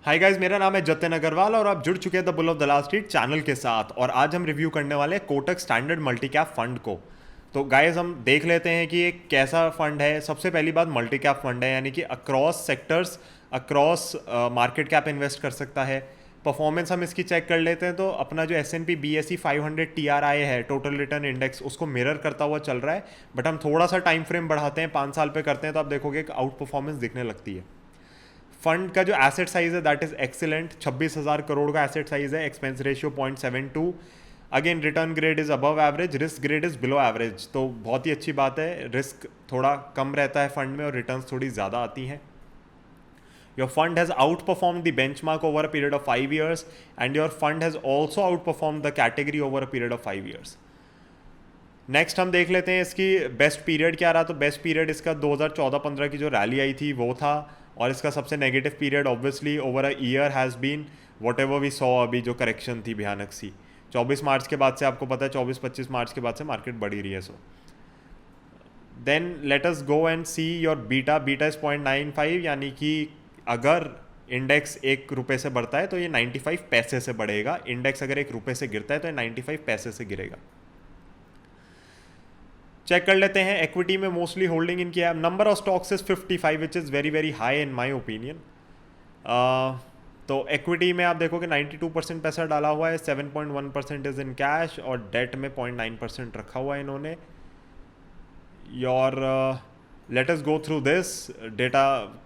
Hi guys, मेरा नाम है जतिन अग्रवाल और आप जुड़ चुके हैं the bull of Dalal street channel के साथ। और आज हम रिव्यू करने वाले हैं Kotak standard multi cap fund को। तो गाइस हम देख लेते हैं कि ये कैसा फंड है। सबसे पहली बात, मल्टी कैप फंड है, यानी कि across sectors, across market cap invest कर सकता है। परफॉर्मेंस हम इसकी चेक कर लेते हैं तो अपना जो S&P BSE 500 TRI है, टोटल रिटर्न इंडेक्स, उसको मिरर करता हुआ चल रहा है। बट हम थोड़ा सा टाइम फ्रेम बढ़ाते हैं, 5 साल पे करते हैं, तो आप देखोगे एक आउट परफॉर्मेंस दिखने लगती है। फंड का जो एसेट साइज है दैट इज एक्सीलेंट, 26,000 करोड़ का एसेट साइज है। Expense ratio 0.72। Again return grade is above average, risk grade is below average, तो बहुत ही अच्छी बात है। रिस्क थोड़ा कम रहता है फंड में और रिटर्न्स थोड़ी ज़्यादा आती हैं। Your fund has outperformed the benchmark over a period of 5 years and your fund has also outperformed the category over a period of 5 years. Next हम देख लेते हैं इसकी बेस्ट पीरियड क्या रहा। तो बेस्ट पीरियड इसका 2014-15 की जो रैली आई थी वो था। और इसका सबसे negative period obviously over a year has been whatever we saw, अभी जो करेक्शन थी भयानक सी 24 मार्च के बाद से। आपको पता है 24-25 मार्च के बाद से मार्केट बढ़ी रही है। So then let us go and see your beta. Beta is 0.95, यानी कि अगर इंडेक्स 1 रुपये से बढ़ता है तो ये 95 पैसे से बढ़ेगा। इंडेक्स अगर 1 रुपये से गिरता है तो ये 95 पैसे से गिरेगा। चेक कर लेते हैं इक्विटी में मोस्टली होल्डिंग इनकी है। Number of stocks is 55 which is very very high in my opinion. तो इक्विटी में आप देखोगे 92% पैसा डाला हुआ है, 7.1% इज इन कैश और डेट में 0.9% रखा हुआ है इन्होंने। Your let us go through this. Data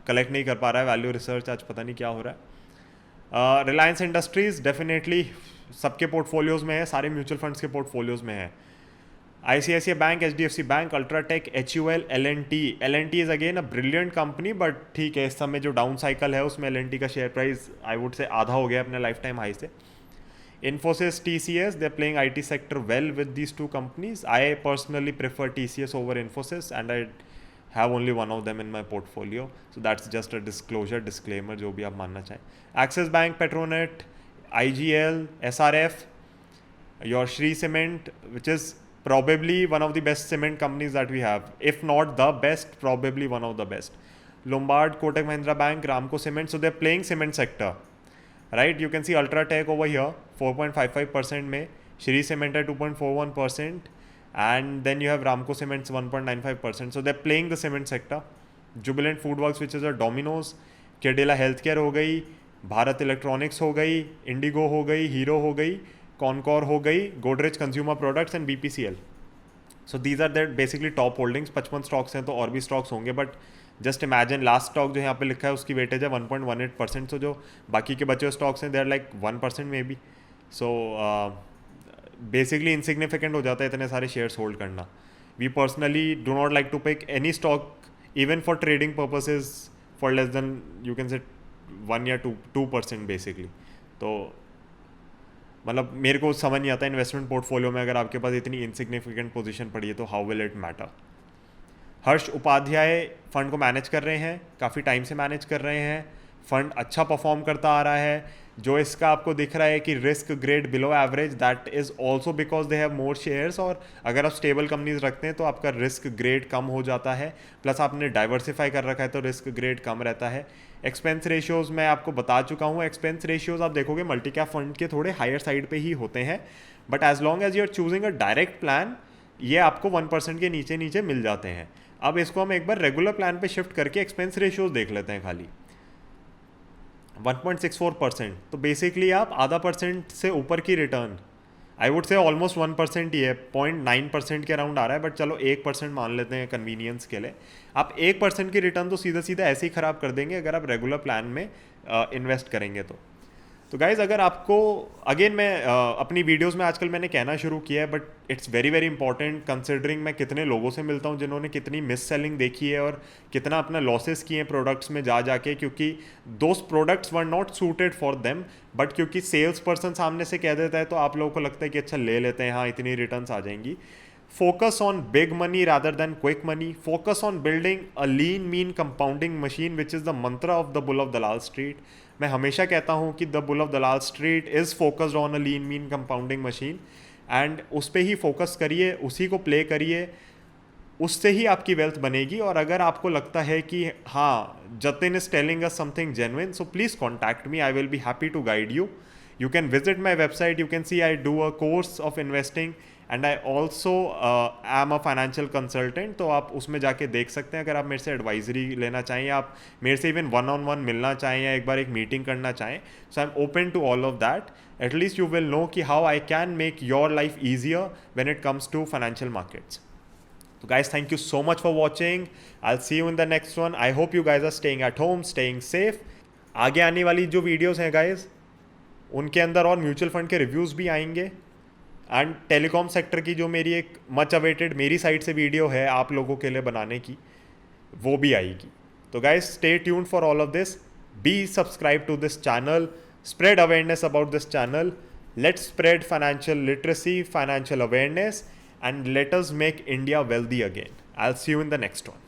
collect नहीं कर पा रहा है वैल्यू रिसर्च, आज पता नहीं क्या हो रहा है। रिलायंस इंडस्ट्रीज डेफिनेटली सबके पोर्टफोलियोज में है, सारे म्यूचुअल फंड्स के पोर्टफोलियोज में है। ICICI bank, HDFC bank, UltraTech, HUL, L&T। L&T is again a brilliant company, but ठीक है इस समय जो डाउन साइकिल है उसमें L&T का share price I would say आधा हो गया अपने लाइफ टाइम हाई से। Infosys, TCS, they're playing IT sector well with these two companies. I personally prefer TCS over Infosys and I have only one of them in my portfolio. So that's just a disclosure, disclaimer, जो भी आप मानना चाहें। Axis Bank, Petronet, IGL, SRF, your Shree Cement, which is probably one of the best cement companies that we have, if not the best, probably one of the best. Lombard, Kotak Mahindra Bank, Ramco Cement, so they're playing cement sector, right? You can see Ultratech over here 4.55% में, Shree Cement at 2.41%, and then you have Ramco Cement's 1.95%, so they're playing the cement sector. Jubilant Foodworks, which is a Domino's, Cadila Healthcare हो गई, Bharat electronics हो गई, Indigo हो गई, hero हो गई, कॉनकॉर हो गई, Godrej consumer products and BPCL। So these are that basically top holdings. 55 stocks हैं तो और भी स्टॉक्स होंगे, but just imagine last stock जो यहाँ पे लिखा है उसकी वेटेज है 1.18%। सो जो बाकी के बचे हुए स्टॉक्स हैं दे आर लाइक 1% में भी। सो बेसिकली इनसिग्निफिकेंट हो जाता है इतने सारे शेयर्स होल्ड करना। We personally do not like to pick any stock even for trading purposes for less than you can say 1 या 2% बेसिकली। तो मतलब मेरे को समझ नहीं आता इन्वेस्टमेंट पोर्टफोलियो में अगर आपके पास इतनी इनसिग्निफिकेंट पोजीशन पड़ी है तो how will it matter. Harsh Upadhyay fund को मैनेज कर रहे हैं, काफ़ी टाइम से मैनेज कर रहे हैं। फंड अच्छा परफॉर्म करता आ रहा है। जो इसका आपको दिख रहा है कि risk grade below average, that is also because they have more shares. और अगर आप स्टेबल कंपनीज रखते हैं तो आपका रिस्क ग्रेड कम हो जाता है, प्लस आपने डाइवर्सिफाई कर रखा है तो रिस्क ग्रेड कम रहता है। एक्सपेंस रेशियोज़ मैं आपको बता चुका हूँ। एक्सपेंस रेशियोज़ आप देखोगे मल्टी कैप फंड के थोड़े हायर साइड पे ही होते हैं, but as long as you are choosing a direct plan ये आपको 1% के नीचे नीचे मिल जाते हैं। अब इसको हम एक बार रेगुलर प्लान पे शिफ्ट करके एक्सपेंस रेशियोज़ देख लेते हैं। खाली 1.64%, तो बेसिकली आप आधा % से ऊपर की return, I would say almost 1% ही है, 0.9% के अराउंड आ रहा है, बट चलो 1% मान लेते हैं कन्वीनियंस के लिए। आप 1% की रिटर्न तो सीधा सीधा ऐसे ही ख़राब कर देंगे अगर आप रेगुलर प्लान में इन्वेस्ट करेंगे तो गाइज़ अगर आपको अगेन मैं अपनी वीडियोस में आजकल मैंने कहना शुरू किया है, but it's very very important considering मैं कितने लोगों से मिलता हूँ जिन्होंने कितनी मिस सेलिंग देखी है और कितना अपना लॉसेस किए हैं प्रोडक्ट्स में जा जाके, क्योंकि those products were not suited for them, but क्योंकि सेल्स पर्सन सामने से कह देता है तो आप लोगों को लगता है कि अच्छा ले लेते हैं, हाँ इतनी रिटर्न्स आ जाएंगी। Focus on big money rather than quick money. Focus on building a lean, mean compounding machine, which is the mantra of the Bull of Dalal Street. मैं हमेशा कहता हूँ कि the bull of Dalal street is focused on a lean mean compounding machine, and उस पर ही focus करिए, उसी को प्ले करिए। उससे ही आपकी वेल्थ बनेगी। और अगर आपको लगता है कि हाँ Jatin is telling us something genuine, so please contact me, I will be happy to guide you. You can visit my website, you can see I do a course of investing and I also am a financial consultant। तो आप उसमें जाके देख सकते हैं अगर आप मेरे से एडवाइजरी लेना चाहें या आप मेरे से इवन वन ऑन वन मिलना चाहें या एक बार एक मीटिंग करना चाहें। So I am open to all of that. At least you will know कि how I can make your life easier when it comes to financial markets. So guys, thank you so much for watching. I'll see you in the next one. I hope you guys are staying at home, staying safe. आगे आने वाली जो videos हैं guys, उनके अंदर और mutual fund के reviews भी आएंगे एंड टेलीकॉम सेक्टर की जो मेरी एक मच अवेटेड मेरी साइड से वीडियो है आप लोगों के लिए बनाने की, वो भी आएगी। तो guys stay tuned for all of this, be subscribed to this channel, spread awareness about this channel. Let's spread financial literacy, financial awareness, and let us make India wealthy again. I'll see you in the next one.